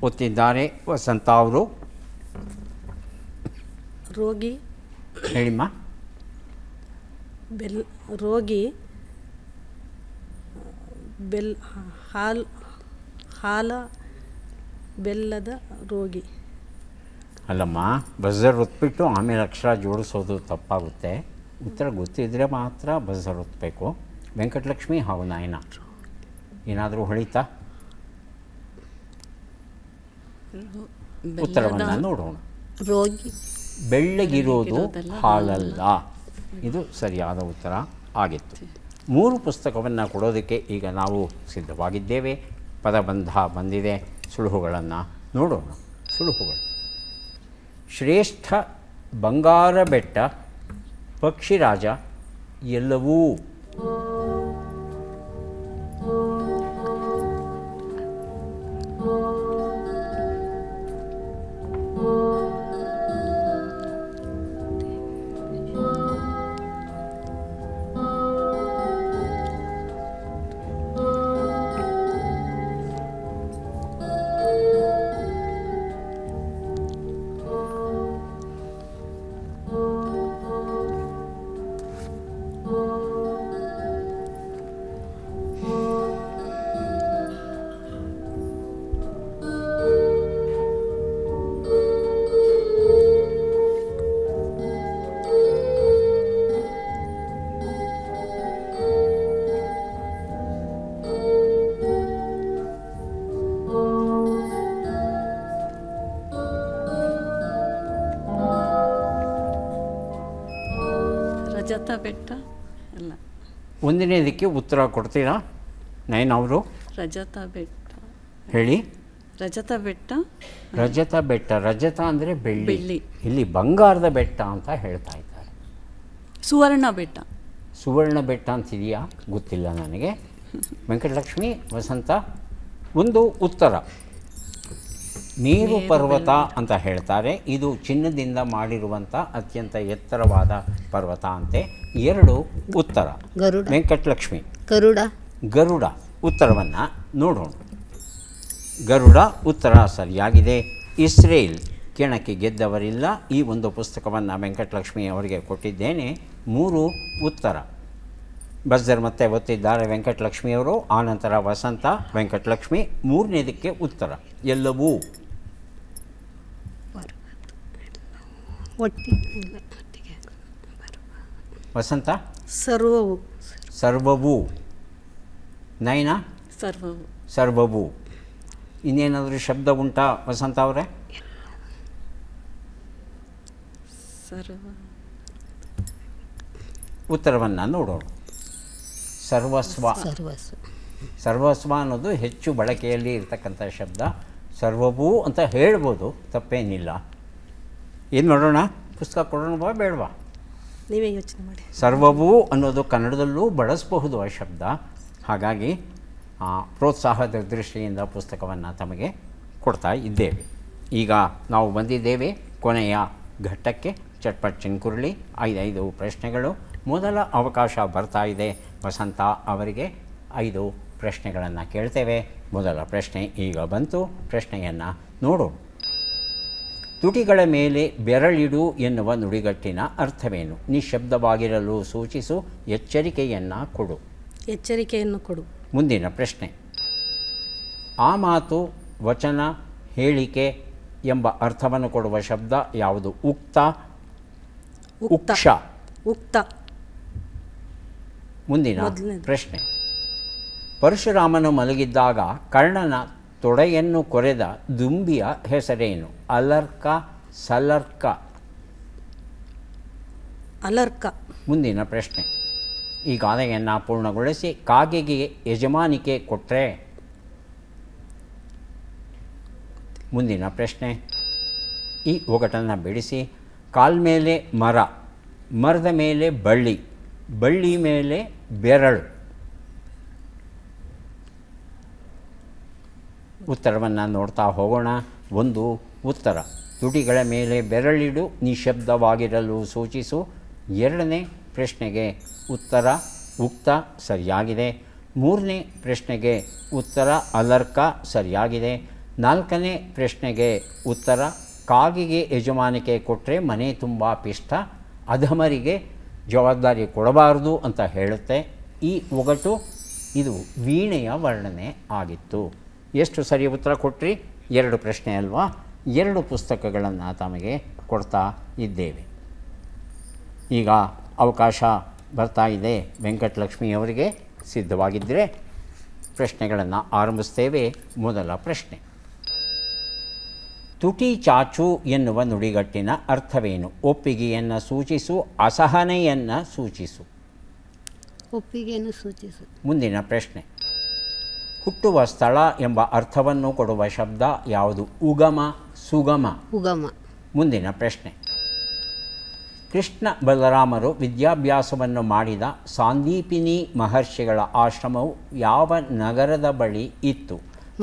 ಒತ್ತಿದ್ದಾರೆ ವಸಂತ ಅವರು. ರೋಗಿ. ಹೇಳಿಮ್ಮ. ರೋಗಿ ಹಾಲ ಬೆಲ್ಲದ ರೋಗಿ. ಅಲ್ಲಮ್ಮ, ಬಜರ್ ಒತ್ಬಿಟ್ಟು ಆಮೇಲೆ ಅಕ್ಷರ ಜೋಡಿಸೋದು ತಪ್ಪಾಗುತ್ತೆ. ಉತ್ತರ ಗೊತ್ತಿದ್ದರೆ ಮಾತ್ರ ಬಜರ್ ಒತ್ತಬೇಕು. ವೆಂಕಟಲಕ್ಷ್ಮಿ ಹಾಗೂ ನಾಯನ ಏನಾದರೂ ಹೊಳಿತಾ? ಉತ್ತರವನ್ನು ನೋಡೋಣ. ರೋಗಿ. ಬೆಳ್ಳಗಿರೋದು ಹಾಲಲ್ಲ. ಇದು ಸರಿಯಾದ ಉತ್ತರ ಆಗಿತ್ತು. 3 ಪುಸ್ತಕವನ್ನು ಕೊಡೋದಕ್ಕೆ ಈಗ ನಾವು ಸಿದ್ಧವಾಗಿದ್ದೇವೆ. ಪದಬಂಧ ಬಂದಿದೆ. ಸುಳುಹುಗಳನ್ನು ನೋಡೋಣ. ಸುಳುಹುಗಳು: ಶ್ರೇಷ್ಠ ಬಂಗಾರ ಬೆಟ್ಟ, ಪಕ್ಷಿರಾಜ, ಎಲ್ಲವೂ. ರಜತ ಬೆಟ್ಟ ಎಲ್ಲ. ಒಂದನೇದಕ್ಕೆ ಉತ್ತರ ಕೊಡ್ತೀರಾ ನಯನ ಅವರು? ರಜತ ಬೆಟ್ಟ ಹೇಳಿ. ರಜತ ಬೆಟ್ಟ. ರಜತ ಬೆಟ್ಟ, ರಜತ ಅಂದರೆ ಬೆಳ್ಳಿ, ಬೆಳ್ಳಿ. ಇಲ್ಲಿ ಬಂಗಾರದ ಬೆಟ್ಟ ಅಂತ ಹೇಳ್ತಾ ಇದ್ದಾರೆ. ಸುವರ್ಣ ಬೆಟ್ಟ. ಸುವರ್ಣ ಬೆಟ್ಟ ಅಂತಿದೆಯಾ ಗೊತ್ತಿಲ್ಲ ನನಗೆ. ವೆಂಕಟಲಕ್ಷ್ಮಿ, ವಸಂತ, ಒಂದು ಉತ್ತರ ಮೇರು ಪರ್ವತ ಅಂತ ಹೇಳ್ತಾರೆ. ಇದು ಚಿನ್ನದಿಂದ ಮಾಡಿರುವಂಥ ಅತ್ಯಂತ ಎತ್ತರವಾದ ಪರ್ವತ ಅಂತೆ. 2 ಉತ್ತರ. ಗರುಡ. ವೆಂಕಟಲಕ್ಷ್ಮಿ, ಗರುಡ. ಗರುಡ ಉತ್ತರವನ್ನು ನೋಡೋಣ. ಗರುಡ ಉತ್ತರ ಸರಿಯಾಗಿದೆ. ಇಸ್ರೇಲ್ ಕೆಣಕಿ ಗೆದ್ದವರಿಲ್ಲ. ಈ ಒಂದು ಪುಸ್ತಕವನ್ನು ವೆಂಕಟಲಕ್ಷ್ಮಿ ಅವರಿಗೆ ಕೊಟ್ಟಿದ್ದೇನೆ. 3 ಉತ್ತರ. ಬಜರ್ ಮತ್ತೆ ಒತ್ತಿದ್ದಾರೆ ವೆಂಕಟಲಕ್ಷ್ಮಿಯವರು. ಆನಂತರ ವಸಂತ, ವೆಂಕಟಲಕ್ಷ್ಮಿ. 3ನೇದಕ್ಕೆ ಉತ್ತರ ಎಲ್ಲವೂ. ವಸಂತ? ಸರ್ವವು. ಸರ್ವವು. ನಯನ? ಸರ್ವವು. ಸರ್ವವು. ಇನ್ನೇನಾದರೂ ಶಬ್ದ ಉಂಟಾ ವಸಂತ ಅವರೇ? ಸರ್ವ. ಉತ್ತರವನ್ನು ನೋಡೋಣ. ಸರ್ವಸ್ವ. ಸರ್ವಸ್ವ. ಸರ್ವಸ್ವ ಅನ್ನೋದು ಹೆಚ್ಚು ಬಳಕೆಯಲ್ಲಿ ಇರ್ತಕ್ಕಂಥ ಶಬ್ದ. ಸರ್ವವೂ ಅಂತ ಹೇಳ್ಬೋದು, ತಪ್ಪೇನಿಲ್ಲ. ಏನು ಮಾಡೋಣ? ಪುಸ್ತಕ ಕೊಡೋಣವಾ ಬೇಡವಾ? ನೀವೇ ಯೋಚನೆ ಮಾಡಿ. ಸರ್ವವೂ ಅನ್ನೋದು ಕನ್ನಡದಲ್ಲೂ ಬಳಸಬಹುದು ಆ ಶಬ್ದ. ಹಾಗಾಗಿ ಪ್ರೋತ್ಸಾಹದ ದೃಷ್ಟಿಯಿಂದ ಪುಸ್ತಕವನ್ನು ತಮಗೆ ಕೊಡ್ತಾ ಇದ್ದೇವೆ. ಈಗ ನಾವು ಬಂದಿದ್ದೇವೆ ಕೊನೆಯ ಘಟ್ಟಕ್ಕೆ. ಚಟ್ಪಟ್ ಚಿನ್ಕುರುಳಿ 5 ಪ್ರಶ್ನೆಗಳು. ಮೊದಲ ಅವಕಾಶ ಬರ್ತಾ ಇದೆ ವಸಂತ ಅವರಿಗೆ. 5 ಪ್ರಶ್ನೆಗಳನ್ನು ಕೇಳ್ತೇವೆ. ಮೊದಲ ಪ್ರಶ್ನೆ ಈಗ ಬಂತು. ಪ್ರಶ್ನೆಯನ್ನು ನೋಡೋಣ. ತುಟಿಗಳ ಮೇಲೆ ಬೆರಳಿಡು ಎನ್ನುವ ನುಡಿಗಟ್ಟಿನ ಅರ್ಥವೇನು? ನಿಶ್ಶಬ್ದವಾಗಿರಲು ಸೂಚಿಸು, ಎಚ್ಚರಿಕೆಯನ್ನು ಕೊಡು. ಎಚ್ಚರಿಕೆಯನ್ನು ಕೊಡು. ಮುಂದಿನ ಪ್ರಶ್ನೆ. ಆ ಮಾತು, ವಚನ, ಹೇಳಿಕೆ ಎಂಬ ಅರ್ಥವನ್ನು ಕೊಡುವ ಶಬ್ದ ಯಾವುದು? ಉಕ್ತ, ಉಕ್ಷ. ಉಕ್ತ. ಮುಂದಿನ ಪ್ರಶ್ನೆ. ಪರಶುರಾಮನು ಮಲಗಿದ್ದಾಗ ಕರ್ಣನ ತೊಡೆಯನ್ನು ಕೊರೆದ ದುಂಬಿಯ ಹೆಸರೇನು? ಅಲರ್ಕ, ಸಲರ್ಕ. ಅಲರ್ಕ. ಮುಂದಿನ ಪ್ರಶ್ನೆ. ಈ ಗಾದೆಯನ್ನು ಪೂರ್ಣಗೊಳಿಸಿ. ಕಾಗೆಗೆ ಯಜಮಾನಿಕೆ ಕೊಟ್ಟರೆ. ಮುಂದಿನ ಪ್ರಶ್ನೆ. ಈ ಒಗಟನ್ನು ಬಿಡಿಸಿ. ಕಾಲ್ಮೇಲೆ ಮರ, ಮರದ ಮೇಲೆ ಬಳ್ಳಿ, ಬಳ್ಳಿ ಮೇಲೆ ಬೆರಳು. ಉತ್ತರವನ್ನು ನೋಡ್ತಾ ಹೋಗೋಣ. 1 ಉತ್ತರ. ತುಟಿಗಳ ಮೇಲೆ ಬೆರಳಿಡು, ನಿಶಬ್ದವಾಗಿರಲು ಸೂಚಿಸು. 2ನೇ ಪ್ರಶ್ನೆಗೆ ಉತ್ತರ ಉಕ್ತ ಸರಿಯಾಗಿದೆ. 3ನೇ ಪ್ರಶ್ನೆಗೆ ಉತ್ತರ ಅಲರ್ಕ ಸರಿಯಾಗಿದೆ. 4ನೇ ಪ್ರಶ್ನೆಗೆ ಉತ್ತರ ಕಾಗೆಗೆ ಯಜಮಾನಿಕೆ ಕೊಟ್ಟರೆ ಮನೆ ತುಂಬ ಪಿಷ್ಟ, ಅಧಮರಿಗೆ ಜವಾಬ್ದಾರಿ ಕೊಡಬಾರದು ಅಂತ ಹೇಳುತ್ತೆ. ಈ ಒಗಟು ಇದು ವೀಣೆಯ ವರ್ಣನೆ ಆಗಿತ್ತು. ಎಷ್ಟು ಸರಿ ಉತ್ತರ ಕೊಟ್ರಿ? 2 ಪ್ರಶ್ನೆ ಅಲ್ವಾ? 2 ಪುಸ್ತಕಗಳನ್ನು ತಮಗೆ ಕೊಡ್ತಾ ಇದ್ದೇವೆ. ಈಗ ಅವಕಾಶ ಬರ್ತಾ ಇದೆ ವೆಂಕಟಲಕ್ಷ್ಮಿಯವರಿಗೆ. ಸಿದ್ಧವಾಗಿದ್ದರೆ ಪ್ರಶ್ನೆಗಳನ್ನು ಆರಂಭಿಸ್ತೇವೆ. ಮೊದಲ ಪ್ರಶ್ನೆ. ತುಟಿ ಚಾಚು ಎನ್ನುವ ನುಡಿಗಟ್ಟಿನ ಅರ್ಥವೇನು? ಒಪ್ಪಿಗೆಯನ್ನು ಸೂಚಿಸು, ಅಸಹನೆಯನ್ನು ಸೂಚಿಸು. ಒಪ್ಪಿಗೆಯನ್ನು ಸೂಚಿಸು. ಮುಂದಿನ ಪ್ರಶ್ನೆ. ಹುಟ್ಟುವ ಸ್ಥಳ ಎಂಬ ಅರ್ಥವನ್ನು ಕೊಡುವ ಶಬ್ದ ಯಾವುದು? ಉಗಮ, ಸುಗಮ. ಉಗಮ. ಮುಂದಿನ ಪ್ರಶ್ನೆ. ಕೃಷ್ಣ ಬಲರಾಮರು ವಿದ್ಯಾಭ್ಯಾಸವನ್ನು ಮಾಡಿದ ಸಾಂದೀಪಿನಿ ಮಹರ್ಷಿಗಳ ಆಶ್ರಮವು ಯಾವ ನಗರದ ಬಳಿ ಇತ್ತು?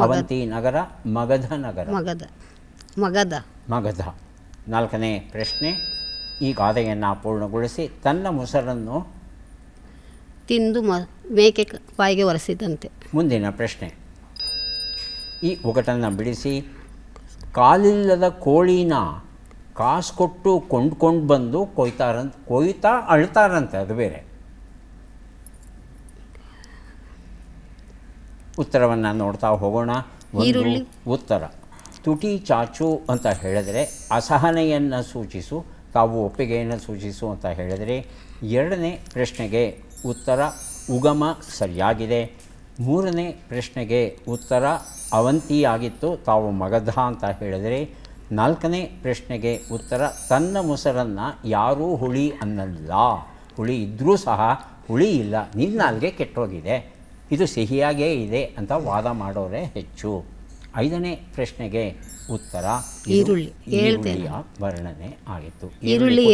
ಅವಂತಿ ನಗರ, ಮಗಧ ನಗರ? ಮಗಧ. 4ನೇ ಪ್ರಶ್ನೆ. ಈ ಗಾದೆಯನ್ನು ಪೂರ್ಣಗೊಳಿಸಿ. ತನ್ನ ಮೊಸರನ್ನು ತಿಂದು ಮೇಕೆ ಬಾಯಿಗೆ ಒರೆಸಿದಂತೆ. ಮುಂದಿನ ಪ್ರಶ್ನೆ. ಈ ಒಗಟನ್ನು ಬಿಡಿಸಿ. ಕಾಲಿಲ್ಲದ ಕೋಳಿನ ಕಾಸು ಕೊಟ್ಟು ಕೊಂಡ್ಕೊಂಡು ಬಂದು ಕೊಯ್ತಾ ಅಳ್ತಾರಂತೆ, ಅದು ಬೇರೆ. ಉತ್ತರವನ್ನು ನೋಡ್ತಾ ಹೋಗೋಣ. ಈರುಳ್ಳಿ. ಉತ್ತರ ತುಟಿ ಚಾಚು ಅಂತ ಹೇಳಿದರೆ ಅಸಹನೆಯನ್ನು ಸೂಚಿಸು, ತಾವು ಒಪ್ಪಿಗೆಯನ್ನು ಸೂಚಿಸು ಅಂತ ಹೇಳಿದರೆ. 2ನೇ ಪ್ರಶ್ನೆಗೆ ಉತ್ತರ ಉಗಮ ಸರಿಯಾಗಿದೆ. 3ನೇ ಪ್ರಶ್ನೆಗೆ ಉತ್ತರ ಅವಂತಿಯಾಗಿತ್ತು, ತಾವು ಮಗಧ ಅಂತ ಹೇಳಿದರೆ. 4ನೇ ಪ್ರಶ್ನೆಗೆ ಉತ್ತರ ತನ್ನ ಮೊಸರನ್ನು ಯಾರೂ ಹುಳಿ ಅನ್ನಲ್ಲ, ಹುಳಿ ಇದ್ದರೂ ಸಹ ಹುಳಿ ಇಲ್ಲ, ನಿನ್ನ ನಾಲ್ಗೆ ಕೆಟ್ಟೋಗಿದೆ, ಇದು ಸಿಹಿಯಾಗೇ ಇದೆ ಅಂತ ವಾದ ಮಾಡೋರೇ ಹೆಚ್ಚು. 5ನೇ ಪ್ರಶ್ನೆಗೆ ಉತ್ತರ ಈರುಳ್ಳಿಯ ವರ್ಣನೆ ಆಗಿತ್ತು. ಈರುಳ್ಳಿ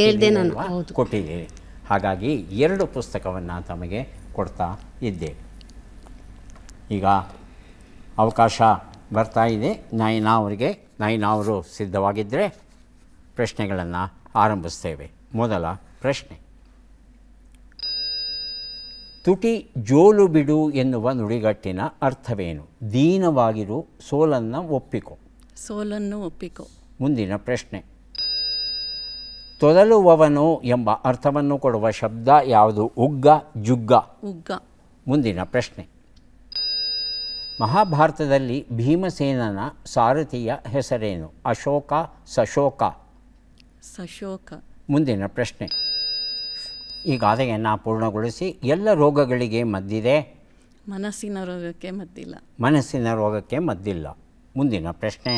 ಕೊಟ್ಟಿದ್ದೀರಿ. ಹಾಗಾಗಿ 2 ಪುಸ್ತಕವನ್ನು ತಮಗೆ ಕೊಡ್ತಾ ಇದ್ದೇವೆ. ಈಗ ಅವಕಾಶ ಬರ್ತಾ ಇದೆ ನಯನಾ ಅವರಿಗೆ. ನಯನಾ ಅವರು ಸಿದ್ಧವಾಗಿದ್ದರೆ ಪ್ರಶ್ನೆಗಳನ್ನು ಆರಂಭಿಸ್ತೇವೆ. ಮೊದಲ ಪ್ರಶ್ನೆ. ತುಟಿ ಜೋಲು ಬಿಡು ಎನ್ನುವ ನುಡಿಗಟ್ಟಿನ ಅರ್ಥವೇನು? ದೀನವಾಗಿರು, ಸೋಲನ್ನು ಒಪ್ಪಿಕೊ. ಸೋಲನ್ನು ಒಪ್ಪಿಕೊ. ಮುಂದಿನ ಪ್ರಶ್ನೆ. ತೊದಲುವವನು ಎಂಬ ಅರ್ಥವನ್ನು ಕೊಡುವ ಶಬ್ದ ಯಾವುದು? ಉಗ್ಗ, ಜುಗ್ಗ. ಉಗ್ಗ. ಮುಂದಿನ ಪ್ರಶ್ನೆ. ಮಹಾಭಾರತದಲ್ಲಿ ಭೀಮಸೇನನ ಸಾರಥಿಯ ಹೆಸರೇನು? ಅಶೋಕ, ಸಶೋಕ. ಸಶೋಕ. ಮುಂದಿನ ಪ್ರಶ್ನೆ. ಈ ಗಾದೆಯನ್ನು ಪೂರ್ಣಗೊಳಿಸಿ. ಎಲ್ಲ ರೋಗಗಳಿಗೆ ಮದ್ದಿದೆ, ಮನಸ್ಸಿನ ರೋಗಕ್ಕೆ ಮದ್ದಿಲ್ಲ. ಮನಸ್ಸಿನ ರೋಗಕ್ಕೆ ಮದ್ದಿಲ್ಲ. ಮುಂದಿನ ಪ್ರಶ್ನೆ.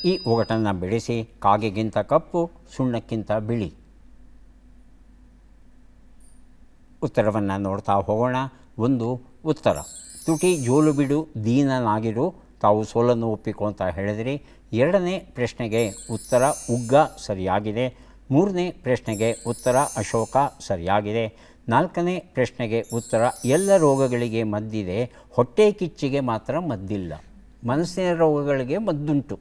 ಈ ಒಗಟನ್ನು ಬಿಡಿಸಿ. ಕಾಗೆಗಿಂತ ಕಪ್ಪು, ಸುಣ್ಣಕ್ಕಿಂತ ಬಿಳಿ. ಉತ್ತರವನ್ನು ನೋಡ್ತಾ ಹೋಗೋಣ. 1 ಉತ್ತರ ತುಟಿ ಜೋಲು ಬಿಡು, ದೀನನಾಗಿರು, ತಾವು ಸೋಲನ್ನು ಒಪ್ಪಿಕೊ ಅಂತ ಹೇಳಿದಿರಿ. 2ನೇ ಪ್ರಶ್ನೆಗೆ ಉತ್ತರ ಉಗ್ಗ ಸರಿಯಾಗಿದೆ. 3ನೇ ಪ್ರಶ್ನೆಗೆ ಉತ್ತರ ಅಶೋಕ ಸರಿಯಾಗಿದೆ. 4ನೇ ಪ್ರಶ್ನೆಗೆ ಉತ್ತರ ಎಲ್ಲ ರೋಗಗಳಿಗೆ ಮದ್ದಿದೆ, ಹೊಟ್ಟೆ ಕಿಚ್ಚಿಗೆ ಮಾತ್ರ ಮದ್ದಿಲ್ಲ. ಮನಸ್ಸಿನ ರೋಗಗಳಿಗೆ ಮದ್ದುಂಟು,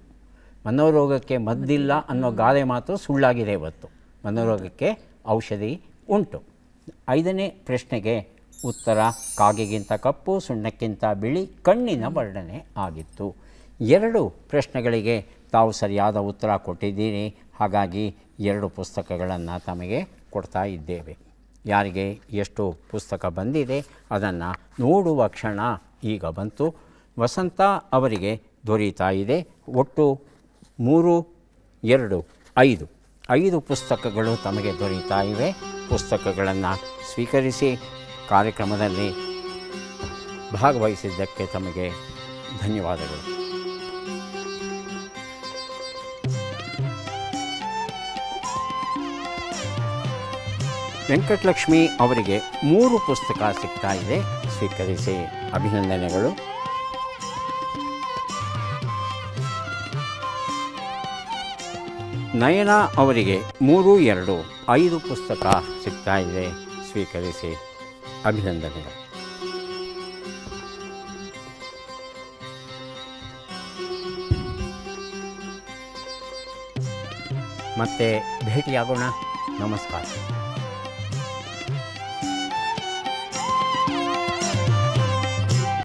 ಮನೋರೋಗಕ್ಕೆ ಮದ್ದಿಲ್ಲ ಅನ್ನೋ ಗಾದೆ ಮಾತು ಸುಳ್ಳಾಗಿದೆ. ಇವತ್ತು ಮನೋರೋಗಕ್ಕೆ ಔಷಧಿ ಉಂಟು. 5ನೇ ಪ್ರಶ್ನೆಗೆ ಉತ್ತರ ಕಾಗೆಗಿಂತ ಕಪ್ಪು, ಸುಣ್ಣಕ್ಕಿಂತ ಬಿಳಿ, ಕಣ್ಣಿನ ವರ್ಣನೆ ಆಗಿತ್ತು. 2 ಪ್ರಶ್ನೆಗಳಿಗೆ ತಾವು ಸರಿಯಾದ ಉತ್ತರ ಕೊಟ್ಟಿದ್ದೀರಿ. ಹಾಗಾಗಿ 2 ಪುಸ್ತಕಗಳನ್ನು ತಮಗೆ ಕೊಡ್ತಾ ಇದ್ದೇವೆ. ಯಾರಿಗೆ ಎಷ್ಟು ಪುಸ್ತಕ ಬಂದಿದೆ ಅದನ್ನು ನೋಡುವ ಕ್ಷಣ ಈಗ ಬಂತು. ವಸಂತ ಅವರಿಗೆ ದೊರೀತಾ ಇದೆ ಒಟ್ಟು 3, 2, 5 ಪುಸ್ತಕಗಳು ತಮಗೆ ದೊರೀತಾ ಇವೆ. ಪುಸ್ತಕಗಳನ್ನು ಸ್ವೀಕರಿಸಿ ಕಾರ್ಯಕ್ರಮದಲ್ಲಿ ಭಾಗವಹಿಸಿದ್ದಕ್ಕೆ ತಮಗೆ ಧನ್ಯವಾದಗಳು. ವೆಂಕಟಲಕ್ಷ್ಮಿ ಅವರಿಗೆ 3 ಪುಸ್ತಕ ಸಿಗ್ತಾ ಇದೆ, ಸ್ವೀಕರಿಸಿ ಅಭಿನಂದನೆಗಳು. ನಯನಾ ಅವರಿಗೆ 3, 2, 5 ಪುಸ್ತಕ ಸಿಗ್ತಾ ಇದೆ, ಸ್ವೀಕರಿಸಿ ಅಭಿನಂದನೆಗಳು. ಮತ್ತೆ ಭೇಟಿಯಾಗೋಣ. ನಮಸ್ಕಾರ.